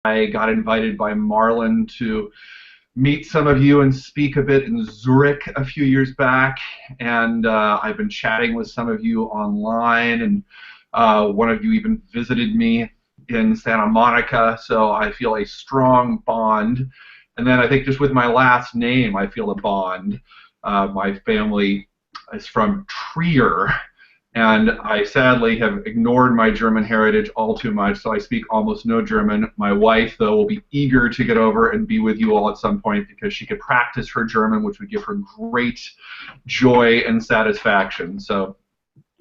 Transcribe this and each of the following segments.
I got invited by Marlon to meet some of you and speak a bit in Zurich a few years back, and I've been chatting with some of you online, and one of you even visited me in Santa Monica, so I feel a strong bond. And then I think just with my last name, I feel a bond. My family is from Trier, and I sadly have ignored my German heritage all too much, so I speak almost no German. My wife, though, will be eager to get over and be with you all at some point because she could practice her German, which would give her great joy and satisfaction. So,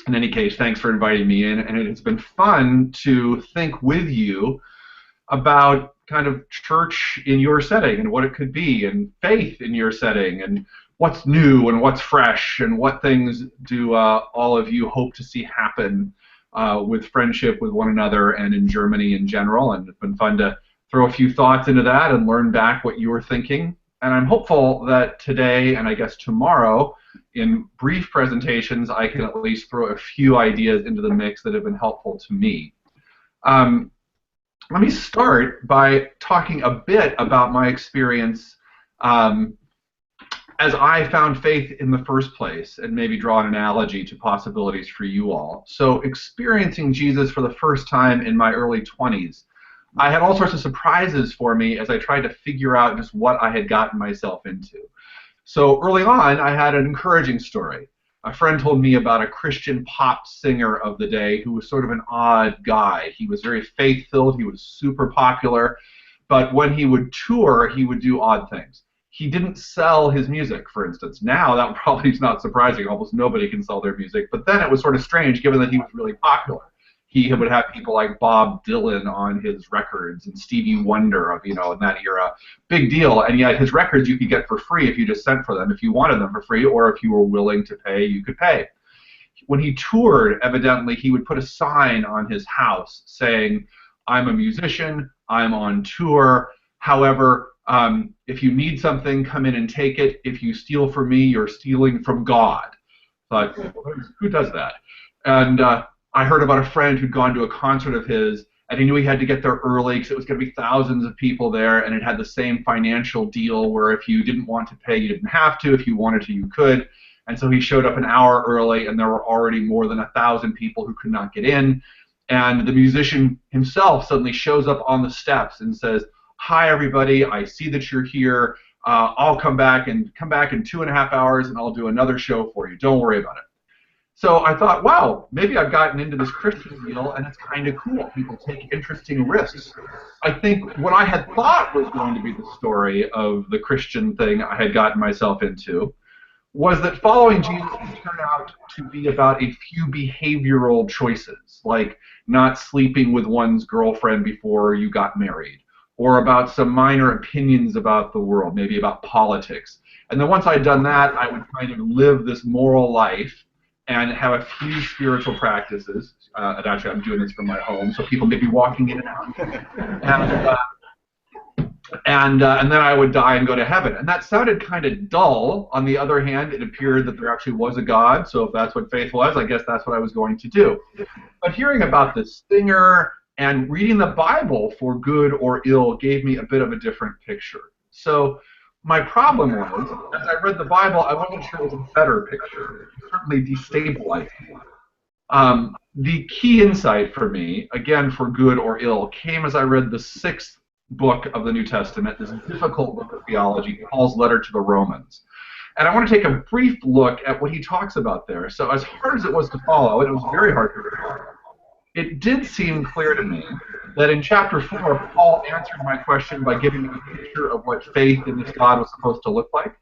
in any case, thanks for inviting me in, and it's been fun to think with you about kind of church in your setting and what it could be, and faith in your setting, and what's new and what's fresh, and what things do all of you hope to see happen with friendship with one another and in Germany in general. And it's been fun to throw a few thoughts into that and learn back what you were thinking. And I'm hopeful that today, and I guess tomorrow, in brief presentations, I can at least throw a few ideas into the mix that have been helpful to me. Let me start by talking a bit about my experience as I found faith in the first place, and maybe draw an analogy to possibilities for you all. So, experiencing Jesus for the first time in my early 20s, I had all sorts of surprises for me as I tried to figure out just what I had gotten myself into. So early on, I had an encouraging story. A friend told me about a Christian pop singer of the day who was sort of an odd guy. He was very faith-filled, he was super popular, but when he would tour, he would do odd things. He didn't sell his music, for instance. Now, that probably is not surprising. Almost nobody can sell their music. But then it was sort of strange, given that he was really popular. He would have people like Bob Dylan on his records and Stevie Wonder, in that era. Big deal. And yet his records you could get for free if you just sent for them, if you wanted them for free, or if you were willing to pay, you could pay. When he toured, evidently, he would put a sign on his house saying, "I'm a musician, I'm on tour, however, if you need something, come in and take it. If you steal from me, you're stealing from God." But who does that? And I heard about a friend who'd gone to a concert of his, and he knew he had to get there early because it was going to be thousands of people there, and it had the same financial deal where if you didn't want to pay, you didn't have to. If you wanted to, you could. And so he showed up an hour early, and there were already more than 1,000 people who could not get in. And the musician himself suddenly shows up on the steps and says, "Hi, everybody. I see that you're here. I'll come back in 2.5 hours, and I'll do another show for you. Don't worry about it." So I thought, wow, maybe I've gotten into this Christian deal, and it's kind of cool. People take interesting risks. I think what I had thought was going to be the story of the Christian thing I had gotten myself into was that following Jesus would turn out to be about a few behavioral choices, like not sleeping with one's girlfriend before you got married, or about some minor opinions about the world, maybe about politics. And then once I'd done that, I would kind of live this moral life and have a few spiritual practices. And actually, I'm doing this from my home, so people may be walking in and out. And then I would die and go to heaven. And that sounded kind of dull. On the other hand, it appeared that there actually was a God, so if that's what faith was, I guess that's what I was going to do. But hearing about this singer and reading the Bible, for good or ill, gave me a bit of a different picture. So my problem was, as I read the Bible, I wasn't sure it was a better picture. It certainly destabilized me. The key insight for me, again for good or ill, came as I read the 6th book of the New Testament, this difficult book of theology, Paul's letter to the Romans. And I want to take a brief look at what he talks about there. So as hard as it was to follow, and it was very hard to follow, it did seem clear to me that in chapter 4, Paul answered my question by giving me a picture of what faith in this God was supposed to look like,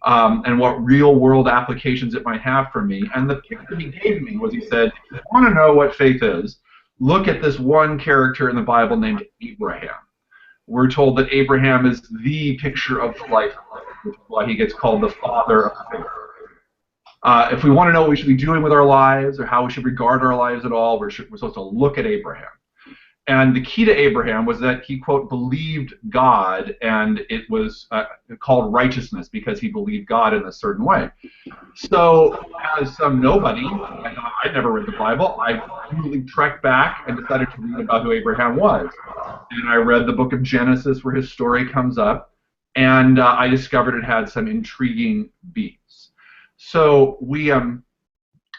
and what real-world applications it might have for me. And the picture he gave me was, he said, if you want to know what faith is, look at this one character in the Bible named Abraham. We're told that Abraham is the picture of the life, which is why he gets called the father of faith. If we want to know what we should be doing with our lives or how we should regard our lives at all, we're supposed to look at Abraham. And the key to Abraham was that he, quote, believed God, and it was called righteousness because he believed God in a certain way. So, as some nobody, I'd never read the Bible, I immediately trekked back and decided to read about who Abraham was. And I read the book of Genesis where his story comes up, and I discovered it had some intriguing beats. So,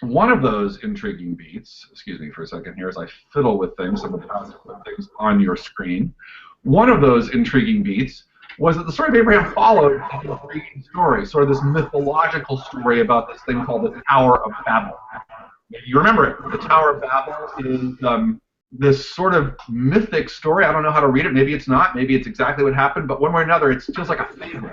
one of those intriguing beats, excuse me for a second here as I fiddle with things, I'm going to put things on your screen. One of those intriguing beats was that the story of Abraham followed an intriguing story, sort of this mythological story about this thing called the Tower of Babel. You remember it. The Tower of Babel is this sort of mythic story. I don't know how to read it. Maybe it's not. Maybe it's exactly what happened. But one way or another, it feels like a fable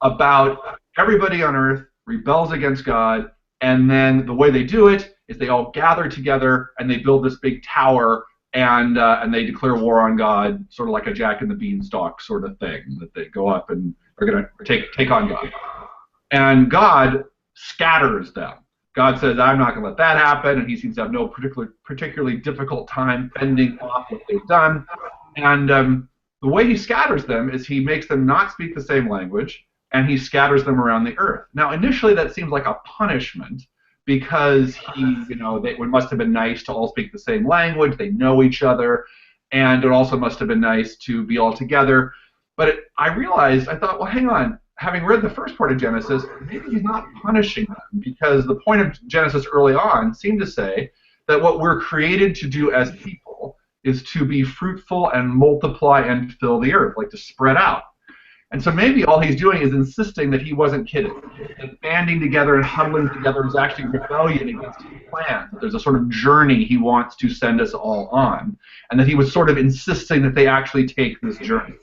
about everybody on earth rebels against God, and then the way they do it is they all gather together and they build this big tower, and they declare war on God, sort of like a Jack and the Beanstalk sort of thing, that they go up and are going to take on God. And God scatters them. God says, I'm not going to let that happen, and he seems to have no particularly difficult time fending off what they've done. And the way he scatters them is he makes them not speak the same language, and he scatters them around the earth. Now, initially, that seems like a punishment because it must have been nice to all speak the same language. They know each other, and it also must have been nice to be all together. But I realized, I thought, well, hang on. Having read the first part of Genesis, maybe he's not punishing them, because the point of Genesis early on seemed to say that what we're created to do as people is to be fruitful and multiply and fill the earth, like to spread out. And so maybe all he's doing is insisting that he wasn't kidding, that banding together and huddling together is actually rebellion against his plan, that there's a sort of journey he wants to send us all on, and that he was sort of insisting that they actually take this journey.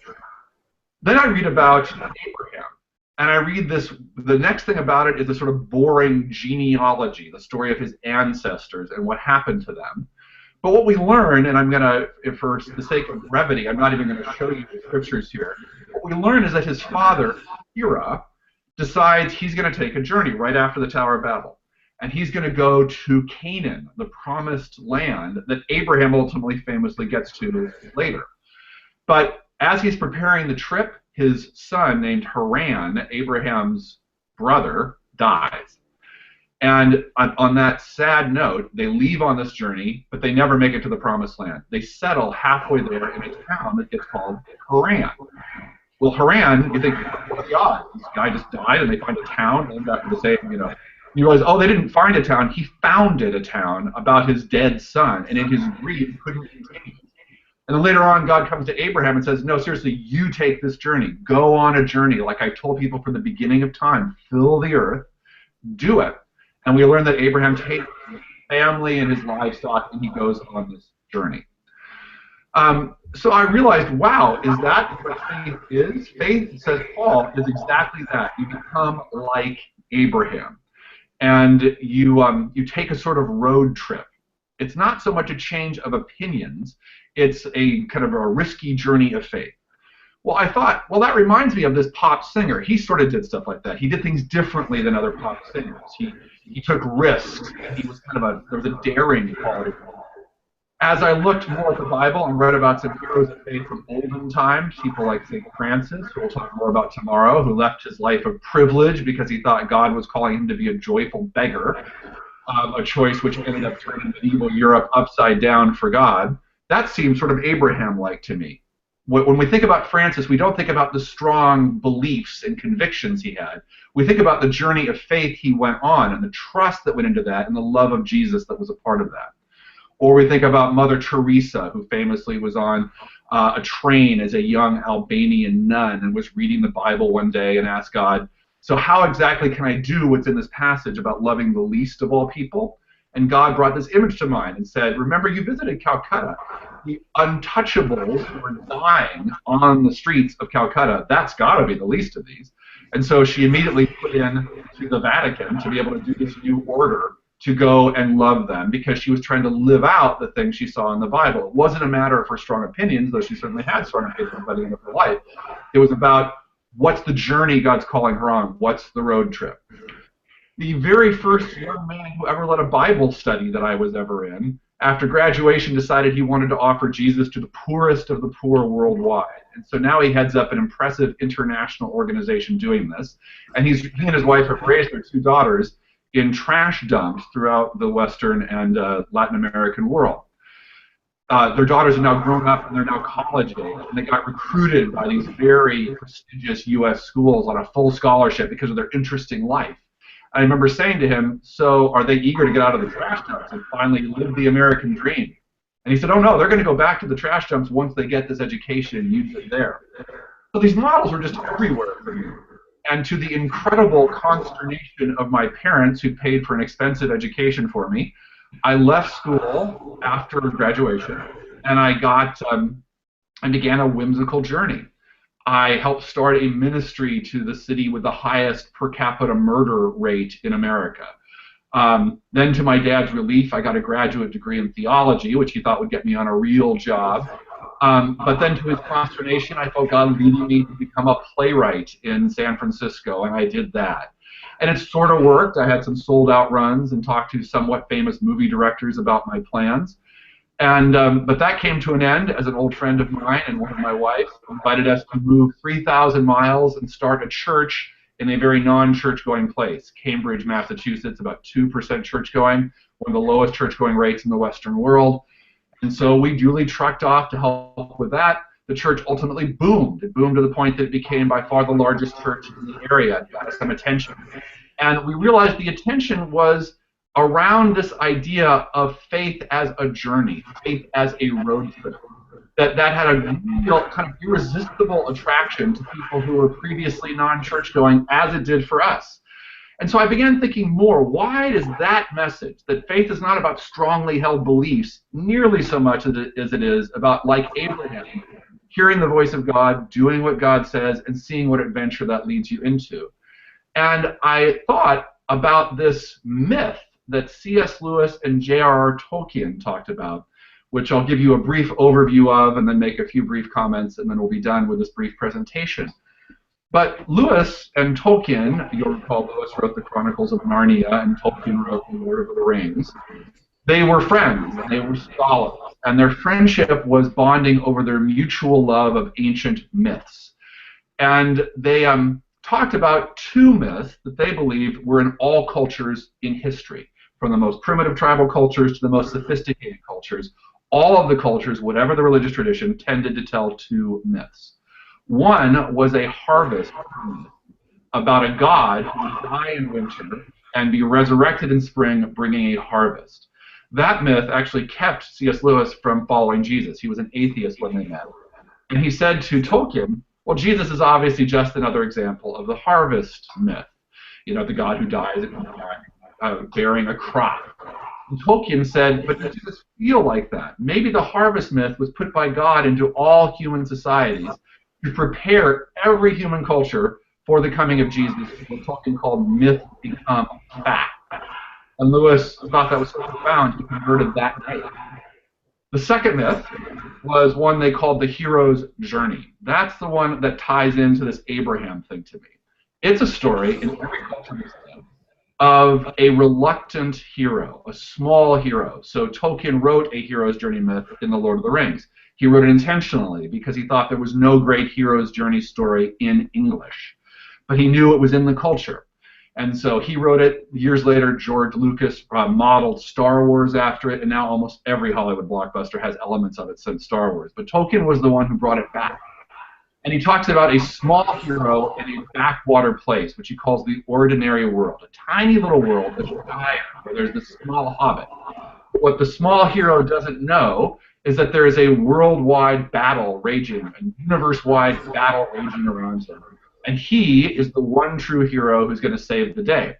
Then I read about Abraham, and I read this, the next thing about it is a sort of boring genealogy, the story of his ancestors and what happened to them. But what we learn, and I'm going to, for the sake of brevity, I'm not even going to show you the scriptures here. What we learn is that his father, Terah, decides he's going to take a journey right after the Tower of Babel. And he's going to go to Canaan, the promised land that Abraham ultimately famously gets to later. But as he's preparing the trip, his son, named Haran, Abraham's brother, dies. And on that sad note, they leave on this journey, but they never make it to the promised land. They settle halfway there in a town that gets called Haran. Well, Haran, you think, what's the odds? This guy just died and they find a town named after the same, You realize, oh, they didn't find a town. He founded a town about his dead son, and in his grief, couldn't continue. And then later on, God comes to Abraham and says, no, seriously, you take this journey. Go on a journey, like I told people from the beginning of time. Fill the earth. Do it. And we learn that Abraham takes his family and his livestock, and he goes on this journey. So I realized, wow, is that what faith is? Faith, says Paul, is exactly that. You become like Abraham. And you take a sort of road trip. It's not so much a change of opinions. It's a kind of a risky journey of faith. Well, I thought, well, that reminds me of this pop singer. He sort of did stuff like that. He did things differently than other pop singers. He took risks. He was there was a daring quality. As I looked more at the Bible and read about some heroes of faith from olden times, people like St. Francis, who we'll talk more about tomorrow, who left his life of privilege because he thought God was calling him to be a joyful beggar, a choice which ended up turning medieval Europe upside down for God. That seems sort of Abraham-like to me. When we think about Francis, we don't think about the strong beliefs and convictions he had. We think about the journey of faith he went on and the trust that went into that and the love of Jesus that was a part of that. Or we think about Mother Teresa, who famously was on a train as a young Albanian nun and was reading the Bible one day and asked God, so how exactly can I do what's in this passage about loving the least of all people? And God brought this image to mind and said, remember, you visited Calcutta. The untouchables who were dying on the streets of Calcutta. That's got to be the least of these. And so she immediately put in to the Vatican to be able to do this new order to go and love them, because she was trying to live out the things she saw in the Bible. It wasn't a matter of her strong opinions, though she certainly had strong opinions by the end of her life. It was about what's the journey God's calling her on, what's the road trip. The very first young man who ever led a Bible study that I was ever in after graduation, decided he wanted to offer Jesus to the poorest of the poor worldwide. And so now he heads up an impressive international organization doing this. And he and his wife have raised their 2 daughters in trash dumps throughout the Western and Latin American world. Their daughters are now grown up and they're now college age, and they got recruited by these very prestigious U.S. schools on a full scholarship because of their interesting life. I remember saying to him, so are they eager to get out of the trash dumps and finally live the American dream? And he said, oh no, they're going to go back to the trash dumps once they get this education and use it there. So these models were just everywhere for me. And to the incredible consternation of my parents, who paid for an expensive education for me, I left school after graduation, and I began a whimsical journey. I helped start a ministry to the city with the highest per capita murder rate in America. Then, to my dad's relief, I got a graduate degree in theology, which he thought would get me on a real job. But then, to his consternation, I felt God leading me to become a playwright in San Francisco, and I did that. And it sort of worked. I had some sold-out runs and talked to somewhat famous movie directors about my plans. And but that came to an end as an old friend of mine and one of my wife invited us to move 3,000 miles and start a church in a very non-church-going place, Cambridge, Massachusetts, about 2% church-going, one of the lowest church-going rates in the Western world. And so we duly trucked off to help with that. The church ultimately boomed. It boomed to the point that it became by far the largest church in the area. It got us some attention. And we realized the attention was around this idea of faith as a journey, faith as a road trip. That had a real kind of irresistible attraction to people who were previously non-church going, as it did for us. And so I began thinking more, why does that message, that faith is not about strongly held beliefs nearly so much as it is about, like Abraham, hearing the voice of God, doing what God says, and seeing what adventure that leads you into. And I thought about this myth that C.S. Lewis and J.R.R. Tolkien talked about, which I'll give you a brief overview of and then make a few brief comments, and then we'll be done with this brief presentation. But Lewis and Tolkien, you'll recall Lewis wrote the Chronicles of Narnia and Tolkien wrote the Lord of the Rings. They were friends, and they were scholars, and their friendship was bonding over their mutual love of ancient myths. And they talked about 2 myths that they believed were in all cultures in history, from the most primitive tribal cultures to the most sophisticated cultures. All of the cultures, whatever the religious tradition, tended to tell 2 myths. One was a harvest myth about a god who would die in winter and be resurrected in spring, bringing a harvest. That myth actually kept C.S. Lewis from following Jesus. He was an atheist when they met. And he said to Tolkien, well, Jesus is obviously just another example of the harvest myth. You know, the god who dies bearing a crop. And Tolkien said, but does Jesus feel like that? Maybe the harvest myth was put by God into all human societies to prepare every human culture for the coming of Jesus, what Tolkien called myth become fact. And Lewis thought that was so profound, he converted that night. The second myth was one they called the hero's journey. That's the one that ties into this Abraham thing to me. It's a story in every culture of a reluctant hero, a small hero. So Tolkien wrote a hero's journey myth in The Lord of the Rings. He wrote it intentionally because he thought there was no great hero's journey story in English. But he knew it was in the culture. And so he wrote it. Years later, George Lucas modeled Star Wars after it, and now almost every Hollywood blockbuster has elements of it since Star Wars. But Tolkien was the one who brought it back. And he talks about a small hero in a backwater place, which he calls the ordinary world, a tiny little world that's dire, where there's this small hobbit. But what the small hero doesn't know is that there is a worldwide battle raging, a universe-wide battle raging around him. And he is the one true hero who's going to save the day.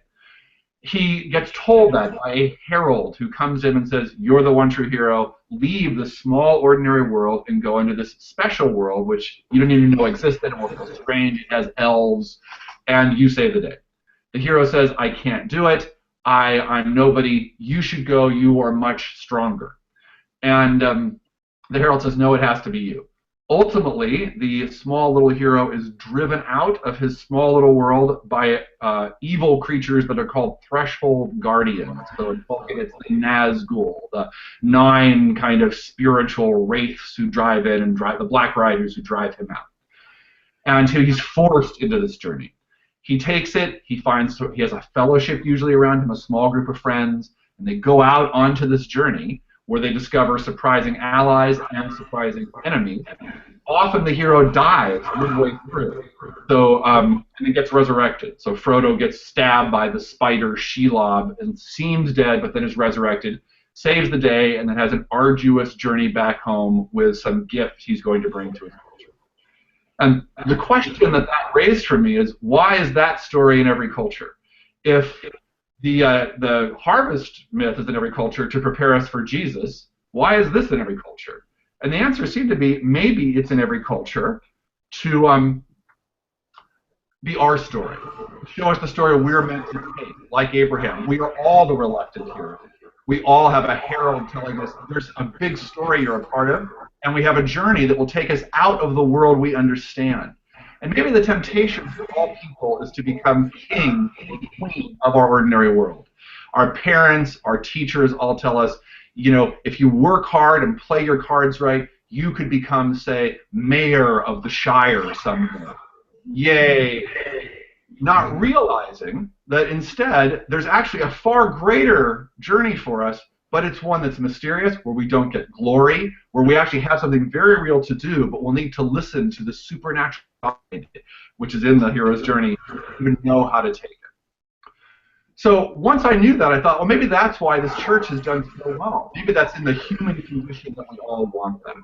He gets told that by a herald who comes in and says, you're the one true hero, leave the small ordinary world and go into this special world which you don't even know existed, and will feel strange, it has elves, and you save the day. The hero says, I can't do it, I'm nobody, you should go, you are much stronger. And the herald says, no, it has to be you. Ultimately, the small little hero is driven out of his small little world by evil creatures that are called threshold guardians. So in Tolkien, it's the Nazgul, the 9 kind of spiritual wraiths who drive in and drive the Black Riders who drive him out. And he's forced into this journey. He takes it. He has a fellowship usually around him, a small group of friends, and they go out onto this journey where they discover surprising allies and surprising enemies. Often the hero dies midway through, so and he gets resurrected. So Frodo gets stabbed by the spider Shelob and seems dead, but then is resurrected, saves the day, and then has an arduous journey back home with some gift he's going to bring to his culture. And the question that raised for me is, why is that story in every culture? If the harvest myth is in every culture to prepare us for Jesus, why is this in every culture? And the answer seemed to be, maybe it's in every culture to be our story, show us the story we're meant to take, like Abraham. We are all the reluctant heroes. We all have a herald telling us there's a big story you're a part of, and we have a journey that will take us out of the world we understand. And maybe the temptation for all people is to become king and queen of our ordinary world. Our parents, our teachers all tell us, you know, if you work hard and play your cards right, you could become, say, mayor of the Shire someday. Yay! Not realizing that instead there's actually a far greater journey for us, but it's one that's mysterious, where we don't get glory, where we actually have something very real to do, but we'll need to listen to the supernatural guide, which is in the hero's journey, to even know how to take it. So once I knew that, I thought, well, maybe that's why this church has done so well. Maybe that's in the human condition that we all want that.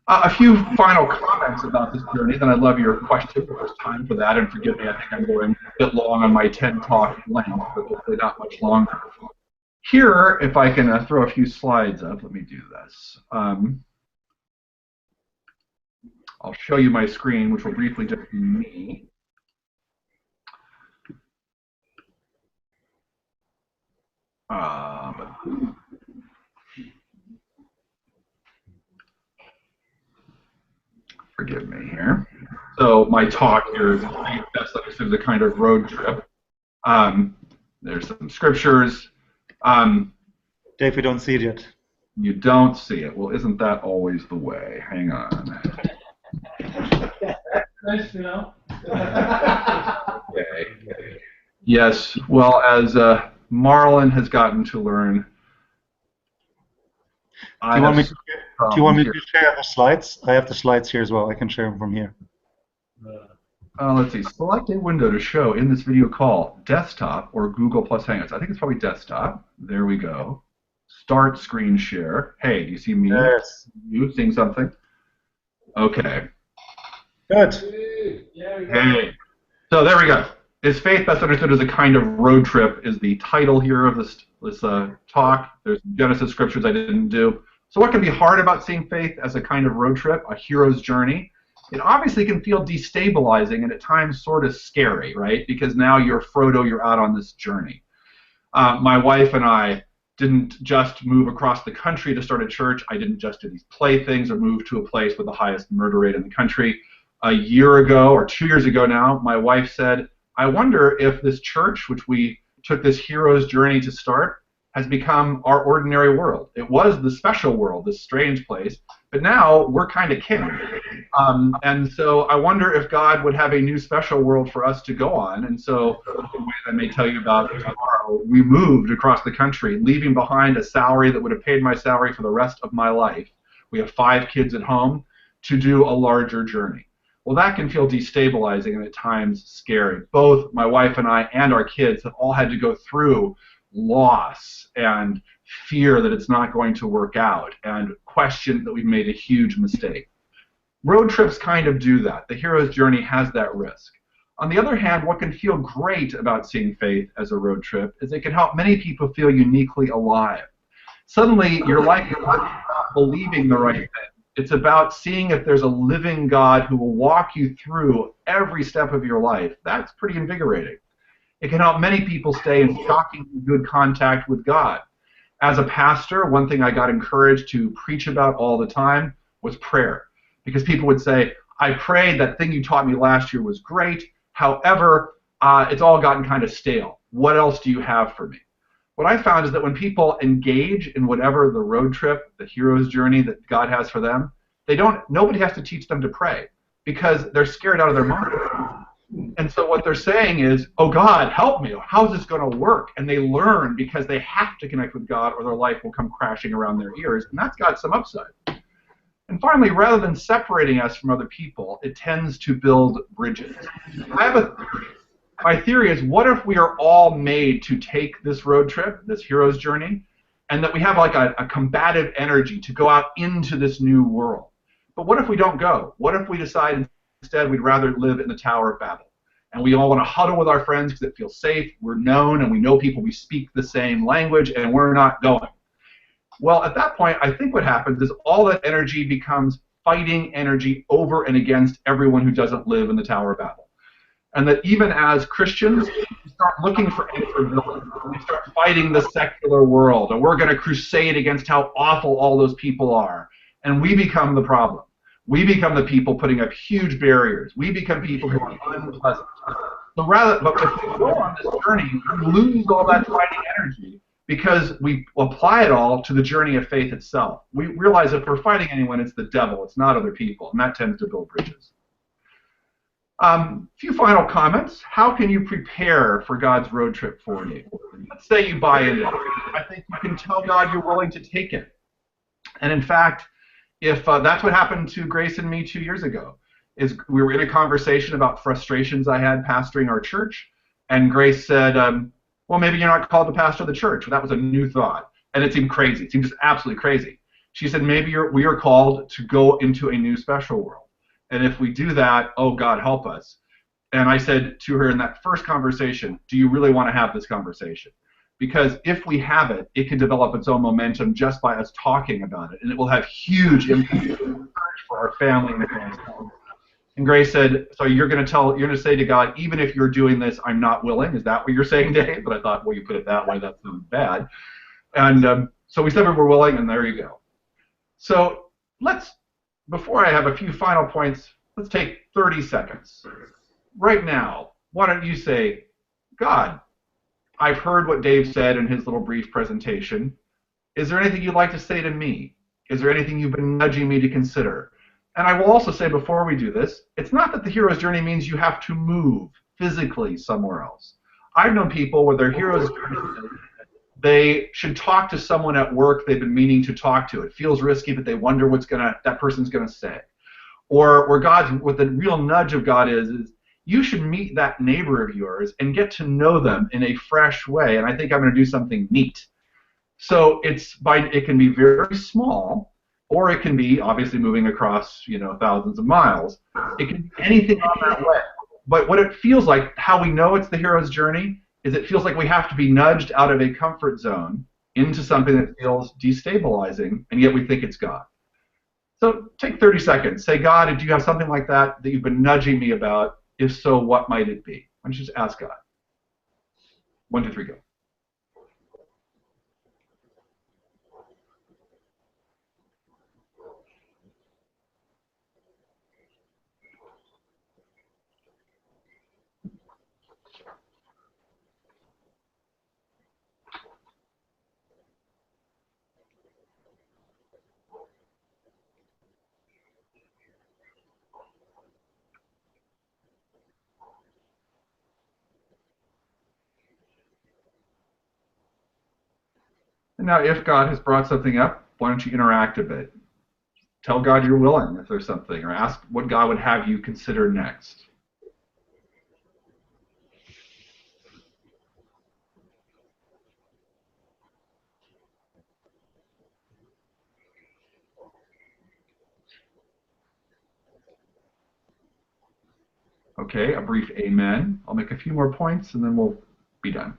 A few final comments about this journey, then I'd love your question if there's time for that, and forgive me, I think I'm going a bit long on my TED Talk length, but hopefully not much longer. Here, if I can throw a few slides up, let me do this. I'll show you my screen, which will briefly just be me. Forgive me here. So my talk here is best understood as a kind of road trip. There's some scriptures. Dave, we don't see it yet. You don't see it. Well, isn't that always the way? Hang on. Nice to know. Okay. Yes. Well, as Marlon has gotten to learn. Do you want me to share the slides? I have the slides here as well. I can share them from here. Let's see. Select a window to show in this video call, desktop or Google Plus Hangouts. I think it's probably desktop. There we go. Start screen share. Hey, do you see me? Yes. You seeing something? Okay. Good. Hey. So there we go. Is faith best understood as a kind of road trip is the title here of this talk. There's Genesis scriptures I didn't do. So what can be hard about seeing faith as a kind of road trip, a hero's journey? It obviously can feel destabilizing and at times sort of scary, right? Because now you're Frodo, you're out on this journey. My wife and I didn't just move across the country to start a church. I didn't just do these play things or move to a place with the highest murder rate in the country. A year ago, or 2 years ago now, my wife said, I wonder if this church, which we took this hero's journey to start, has become our ordinary world. It was the special world, this strange place, but now we're kind of king. And so I wonder if God would have a new special world for us to go on. And so, in a way I may tell you about tomorrow, we moved across the country, leaving behind a salary that would have paid my salary for the rest of my life. We have 5 kids at home to do a larger journey. Well, that can feel destabilizing and at times scary. Both my wife and I and our kids have all had to go through loss and fear that it's not going to work out and question that we've made a huge mistake. Road trips kind of do that. The hero's journey has that risk. On the other hand, what can feel great about seeing faith as a road trip is it can help many people feel uniquely alive. Suddenly, your life is not about believing the right thing. It's about seeing if there's a living God who will walk you through every step of your life. That's pretty invigorating. It can help many people stay in shockingly good contact with God. As a pastor, one thing I got encouraged to preach about all the time was prayer. Because people would say, I prayed, that thing you taught me last year was great. However, it's all gotten kind of stale. What else do you have for me? What I found is that when people engage in whatever the road trip, the hero's journey that God has for them, nobody has to teach them to pray because they're scared out of their mind. And so what they're saying is, oh God, help me. How is this going to work? And they learn because they have to connect with God or their life will come crashing around their ears. And that's got some upside. And finally, rather than separating us from other people, it tends to build bridges. I have a theory. My theory is, what if we are all made to take this road trip, this hero's journey, and that we have like a combative energy to go out into this new world? But what if we don't go? What if we decide instead we'd rather live in the Tower of Babel? And we all want to huddle with our friends because it feels safe, we're known, and we know people, we speak the same language, and we're not going. Well, at that point, I think what happens is all that energy becomes fighting energy over and against everyone who doesn't live in the Tower of Babel. And that even as Christians, we start looking for villains. We start fighting the secular world, and we're going to crusade against how awful all those people are. And we become the problem. We become the people putting up huge barriers. We become people who are unpleasant. But if we go on this journey, we lose all that fighting energy because we apply it all to the journey of faith itself. We realize if we're fighting anyone, it's the devil. It's not other people, and that tends to build bridges. Few final comments. How can you prepare for God's road trip for you? Let's say you buy into it. I think you can tell God you're willing to take it. And in fact, if that's what happened to Grace and me 2 years ago, is we were in a conversation about frustrations I had pastoring our church, and Grace said, well, maybe you're not called to pastor the church. That was a new thought, and it seemed crazy. It seemed just absolutely crazy. She said, maybe we are called to go into a new special world. And if we do that, oh, God, help us. And I said to her in that first conversation, do you really want to have this conversation? Because if we have it, it can develop its own momentum just by us talking about it, and it will have huge impact for our family and friends. And Grace said, so you're going to say to God, even if you're doing this, I'm not willing. Is that what you're saying, Dave? But I thought, well, you put it that way, that sounds bad. And so we said we were willing, and there you go. So before I have a few final points, let's take 30 seconds. Right now, why don't you say, God, I've heard what Dave said in his little brief presentation. Is there anything you'd like to say to me? Is there anything you've been nudging me to consider? And I will also say before we do this, it's not that the hero's journey means you have to move physically somewhere else. I've known people where their hero's journey, they should talk to someone at work they've been meaning to talk to. It feels risky, but they wonder what that person's going to say. Or where what the real nudge of God is you should meet that neighbor of yours and get to know them in a fresh way. And I think I'm going to do something neat. So it can be very small, or it can be obviously moving across thousands of miles. It can be anything on that way. But what it feels like, how we know it's the hero's journey, is it feels like we have to be nudged out of a comfort zone into something that feels destabilizing, and yet we think it's God. So take 30 seconds. Say, God, do you have something like that you've been nudging me about? If so, what might it be? Why don't you just ask God? 1, 2, 3, go. And now, if God has brought something up, why don't you interact a bit? Tell God you're willing if there's something, or ask what God would have you consider next. Okay, a brief amen. I'll make a few more points, and then we'll be done.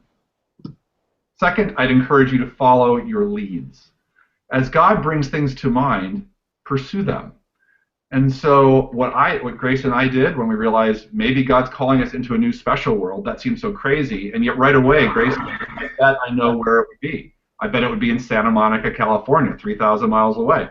Second, I'd encourage you to follow your leads. As God brings things to mind, pursue them. And so what Grace and I did when we realized maybe God's calling us into a new special world, that seemed so crazy, and yet right away, Grace, I bet I know where it would be. I bet it would be in Santa Monica, California, 3,000 miles away.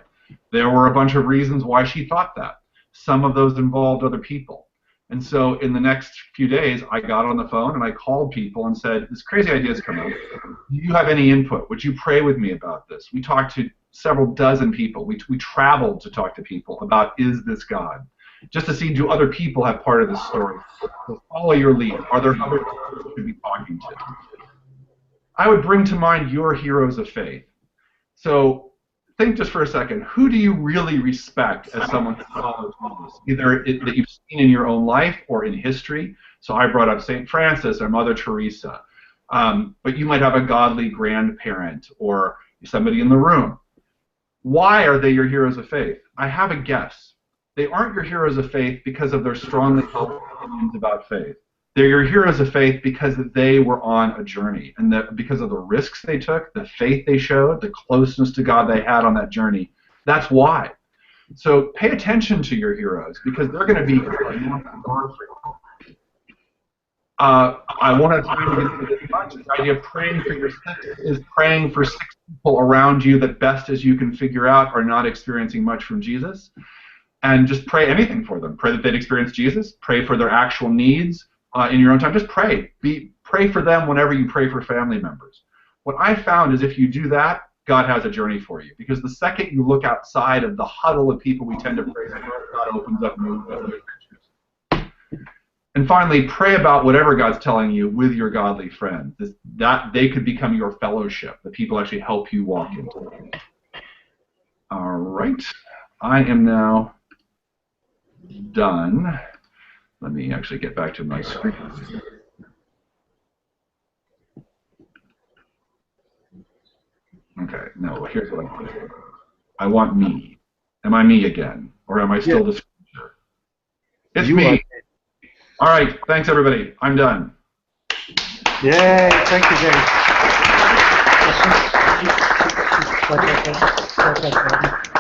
There were a bunch of reasons why she thought that. Some of those involved other people. And so in the next few days, I got on the phone and I called people and said, this crazy idea has come up. Do you have any input? Would you pray with me about this? We talked to several dozen people. We traveled to talk to people about, is this God? Just to see, do other people have part of this story? So follow your lead. Are there other people you should be talking to? I would bring to mind your heroes of faith. So think just for a second, who do you really respect as someone who follows Jesus? Either that you've seen in your own life or in history. So I brought up St. Francis or Mother Teresa. But you might have a godly grandparent or somebody in the room. Why are they your heroes of faith? I have a guess. They aren't your heroes of faith because of their strongly held opinions about faith. They're your heroes of faith because they were on a journey, and that because of the risks they took, the faith they showed, the closeness to God they had on that journey. That's why. So pay attention to your heroes because they're going to be I won't have time to get into this much. The idea of praying for your six is praying for 6 people around you that best as you can figure out are not experiencing much from Jesus. And just pray anything for them. Pray that they'd experience Jesus. Pray for their actual needs in your own time. Just pray. Pray for them whenever you pray for family members. What I found is if you do that, God has a journey for you. Because the second you look outside of the huddle of people we tend to pray for, God opens up new adventures. And finally, pray about whatever God's telling you with your godly friends. That they could become your fellowship. The people actually help you walk into it. All right. I am now done. Let me actually get back to my screen. Okay, no, here's what I want. I want me. Am I me again? Or am I still the scripture? It's me. All right, thanks everybody. I'm done. Yay, thank you, James.